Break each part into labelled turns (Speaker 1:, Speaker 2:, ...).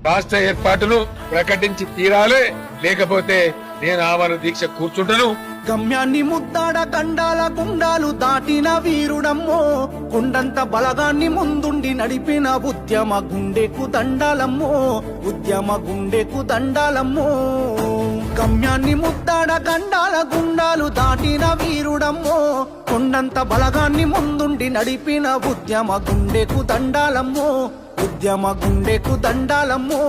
Speaker 1: రాష్ట్ర ఏర్పాటును ప్రకటించి తీరాలే, లేకపోతే నేను ఆమరణ దీక్ష కూర్చుంటాను.
Speaker 2: గమ్యాన్ని ముద్దాడ గండాల గుండాలు దాటిన వీరుడమ్మో, కొండంత బలగాన్ని ముందుండి నడిపిన ఉద్యమ గుండెకు దండాలమ్మో, ఉద్యమ గుండెకు దండాలమ్మో. గమ్యాన్ని ముద్దాడ గండాల గుండాలు దాటిన వీరుడమ్మో, కొండంత బలగాన్ని ముందుండి నడిపిన ఉద్యమ గుండెకు దండాలమ్మో, ఉద్యమ గుండెకు దండాలమ్మో.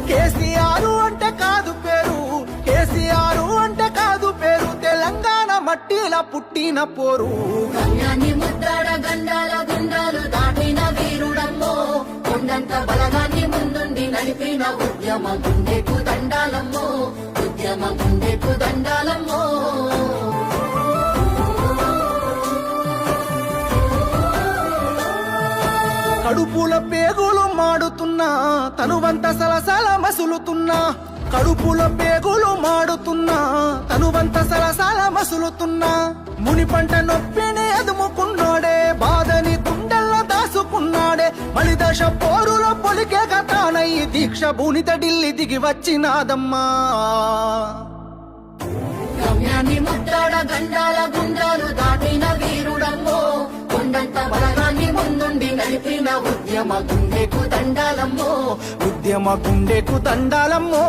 Speaker 2: కేసీఆర్ అంటే కాదు పేరు, కేసీఆర్ అంటే కాదు పేరు, తెలంగాణ మట్టిలా పుట్టిన పోరు.
Speaker 3: గమ్యాన్ని ముద్దాడ గండాల గుండాలు దాటిన వీరుడమ్మో, కొండంత బలగాన్ని ముందుండి నడిపిన ఉద్యమ గుండెకు దండాలమ్మో, ఉద్యమ గుండెకు దండాలమ్మో.
Speaker 2: కడుపుల పేగులు మాడుతున్నా, తనువంత సలసల మసులుతున్నా, కడుపుల పేగులు మాడుతున్నా, తనువంత సలసల మసులుతున్నా. మునిపంట నొప్పిని అదుముకున్నాడే, బాధని గుండెల్లో దాసుకున్నాడే, మలిదశ పోరులో పొలికే గతానై దీక్ష భూనిత ఢిల్లీ దిగి వచ్చినాదమ్మా.
Speaker 3: గమ్యాన్ని ముద్దాడ గండాల గుండాలు దాటిన వీరుడమ్మో, కొండంత బలగాన్ని ముందుండి నడిపిన ఉద్యమ గుండెకు దండాలమ్మో,
Speaker 2: ఉద్యమ గుండెకు దండాలమ్మో.